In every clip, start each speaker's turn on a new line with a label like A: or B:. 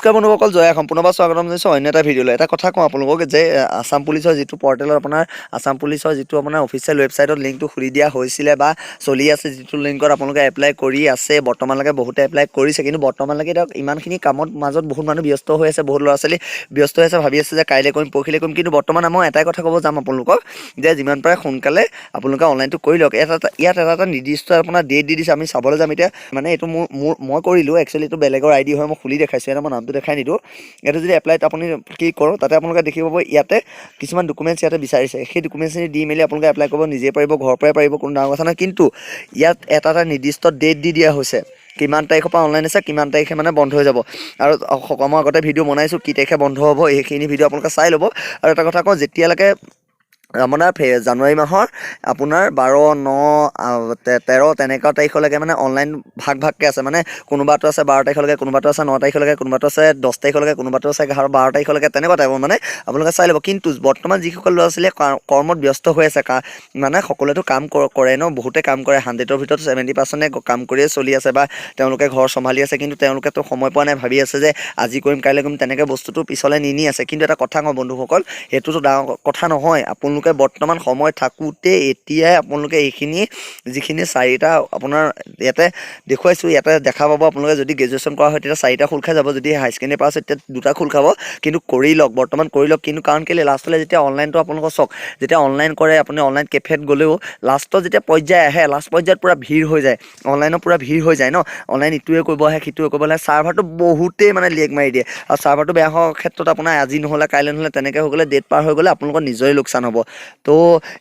A: নমস্কাৰ বন্ধুসকল, জয় সম্পূৰ্ণবাৰ স্বাগতম জনাইছোঁ অন্য এটা ভিডিঅ'লৈ। এটা কথা কওঁ আপোনালোকক যে আসাম পুলিচৰ যিটো পৰ্টেলত আপোনাৰ আসাম পুলিচৰ যিটো আপোনাৰ অফিচিয়েল ৱেবছাইটত লিংকটো খুলি দিয়া হৈছিলে বা চলি আছে, যিটো লিংকত আপোনালোকে এপ্লাই কৰি আছে বৰ্তমানলৈকে বহুতে এপ্লাই কৰিছে, কিন্তু বৰ্তমানলৈকে এতিয়া ইমানখিনি কামত মাজত বহুত মানুহ ব্যস্ত হৈ আছে, বহুত ল'ৰা ছোৱালী ব্যস্ত হৈ আছে, ভাবি আছে যে কাইলৈ কৰিম পৰহিলৈ কৰিম, কিন্তু বৰ্তমান মই এটাই কথা ক'ব যাম আপোনালোকক যে যিমান পাৰে সোনকালে আপোনালোকে অনলাইনটো কৰি লওক। ইয়াত এটা নিৰ্দিষ্ট আপোনাৰ ডেট দি দিছে, আমি চাবলৈ যাম এতিয়া। মানে এইটো মই কৰিলোঁ, একচুৱেলি এইটো বেলেগৰ আইডি হয়, মই খুলি দেখাইছোঁ, এটা মই নামটো দেখাই নিদিওঁ। ইয়াতে যদি এপ্লাইত আপুনি ক্লিক কৰোঁ, তাতে আপোনালোকে দেখিব পাব ইয়াতে কিছুমান ডকুমেণ্টছ ইয়াতে বিচাৰিছে। সেই ডকুমেণ্টছখিনি দি মেলি আপোনালোকে এপ্লাই কৰিব, নিজে পাৰিব, ঘৰৰ পৰাই পাৰিব, কোনো ডাঙৰ কথা নহয়। কিন্তু ইয়াত এটা নিৰ্দিষ্ট ডেট দি দিয়া হৈছে, কিমান তাৰিখৰ পৰা অনলাইন আছে, কিমান তাৰিখে মানে বন্ধ হৈ যাব। আৰু মই আগতে ভিডিঅ' বনাইছোঁ কি তাৰিখে বন্ধ হ'ব, এইখিনি ভিডিঅ' আপোনালোকে চাই ল'ব। আৰু এটা কথা কওঁ, যেতিয়ালৈকে আপোনাৰ জানুৱাৰী মাহৰ আপোনাৰ 12, 9, 13 তেনেকুৱা তাৰিখলৈকে মানে অনলাইন ভাগকৈ আছে। মানে কোনোবাটো আছে 12 তাৰিখলৈকে, কোনোবাটো আছে 9 তাৰিখলৈকে, কোনোবাটো আছে 10 তাৰিখলৈকে, কোনোবাটো আছে 12 তাৰিখলৈকে, তেনেকুৱা টাইপৰ মানে আপোনালোকে চাই ল'ব। কিন্তু বৰ্তমান যিসকল ল'ৰা ছোৱালীয়ে কৰ্মত ব্যস্ত হৈ আছে, মানে সকলোৱেতো কাম কৰে ন, বহুতে কাম কৰে, 100ৰ ভিতৰত 70% কাম কৰিয়ে চলি আছে বা তেওঁলোকে ঘৰ চম্ভালি আছে, কিন্তু তেওঁলোকেতো সময় পোৱা নাই, ভাবি আছে যে আজি কৰিম কাইলৈ কৰিম, তেনেকৈ বস্তুটো পিছলৈ নি আছে। কিন্তু এটা কথা কওঁ বন্ধুসকল, সেইটোতো ডাঙৰ কথা নহয়। আপোনালোকে বৰ্তমান সময় থাকোঁতে এতিয়াই আপোনালোকে এইখিনি যিখিনি 4টা আপোনাৰ ইয়াতে দেখুৱাইছোঁ, ইয়াতে দেখা পাব। আপোনালোকে যদি গ্ৰেজুৱেশ্যন কৰা হয় তেতিয়া 4টা খোল খাই যাব, যদি হাই ছেকেণ্ডেৰী পাছ হয় তেতিয়া 2টা খোল খাব। কিন্তু কৰি লওক, বৰ্তমান কৰি লওক। কিন্তু কাৰণ কেলৈ লাষ্টলৈ যেতিয়া অনলাইনটো আপোনালোকৰ চাওক, যেতিয়া অনলাইন কৰে, আপুনি অনলাইন কেফেত গ'লেও লাষ্টত যেতিয়া পৰ্যায় আহে, লাষ্ট পৰ্যায়ত পূৰা ভিৰ হৈ যায়, অনলাইনত পূৰা ভিৰ হৈ যায় ন। অনলাইন ইটোৱে কৰিব আহে, সিটোৱে কৰিব আহে, ছাৰ্ভাৰটো বহুতেই মানে লেগ মাৰি দিয়ে। আৰু ছাৰ্ভাৰটো বেয়া হোৱাৰ ক্ষেত্ৰত আপোনাৰ আজি নহ'লে কাইলৈ নহ'লে তেনেকৈ হৈ গ'লে, ডেট পাৰ হৈ গ'লে আপোনালোকৰ নিজৰে লোকচান হ'ব। তো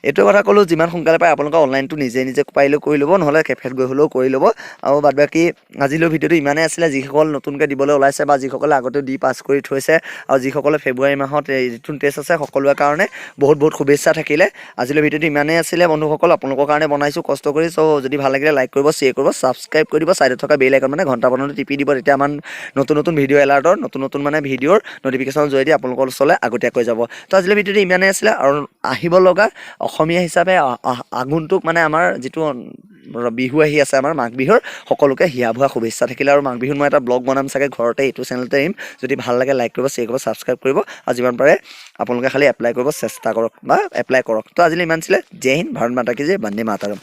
A: এইটো কথা ক'লোঁ, যিমান সোনকালে পাৰে আপোনালোকে অনলাইনটো নিজে পাৰিলেও কৰি ল'ব, নহ'লে কেফেত গৈ হ'লেও কৰি ল'ব। আৰু বাদ বাকী আজিলৈ ভিডিঅ'টো ইমানেই আছিলে। যিসকল নতুনকৈ দিবলৈ ওলাইছে বা যিসকলে আগতে দি পাছ কৰি থৈছে, আৰু যিসকলে ফেব্ৰুৱাৰী মাহত ৰিটাৰ্ণ টেষ্ট আছে, সকলোৰে কাৰণে বহুত শুভেচ্ছা থাকিলে। আজিলৈ ভিডিঅ'টো ইমানেই আছিলে বন্ধুসকল, আপোনালোকৰ কাৰণে বনাইছোঁ কষ্ট কৰি। চ' যদি ভাল লাগিলে লাইক কৰিব, শ্বেয়াৰ কৰিব, ছাবস্ক্ৰাইব কৰি দিব, ছাইডত থকা বেল আইকন মানে ঘণ্টা বটনটো টিপি দিব। তেতিয়া আমাৰ নতুন ভিডিঅ' এলাৰ্টৰ নতুন মানে ভিডিঅ'ৰ নটিফিকেশ্যনৰ জৰিয়তে আপোনালোকৰ ওচৰলৈ আগতীয়াকৈ যাব। তো আজিলৈ ভিডিঅ'টো ইমানেই আছিলে। আৰু আহিব লগা অসমীয়া হিচাপে আগন্তুক মানে আমাৰ যিটো বিহু আহি আছে, আমাৰ মাঘ বিহুৰ সকলোকে হিয়া ভুৱা শুভেচ্ছা থাকিলে। আৰু মাঘ বিহুত মই এটা ব্লগ বনাম চাগে ঘৰতে, এইটো চেনেলতে এৰিম। যদি ভাল লাগে লাইক কৰিব, শ্বেয়াৰ কৰিব, ছাবস্ক্ৰাইব কৰিব। আৰু যিমান পাৰে আপোনালোকে খালি এপ্লাই কৰিব চেষ্টা কৰক বা এপ্লাই কৰক। তো আজিলৈ ইমান আছিলে। জয় হিন্দ, ভাৰত মাতা কি জয়, বন্দে মাতৰম।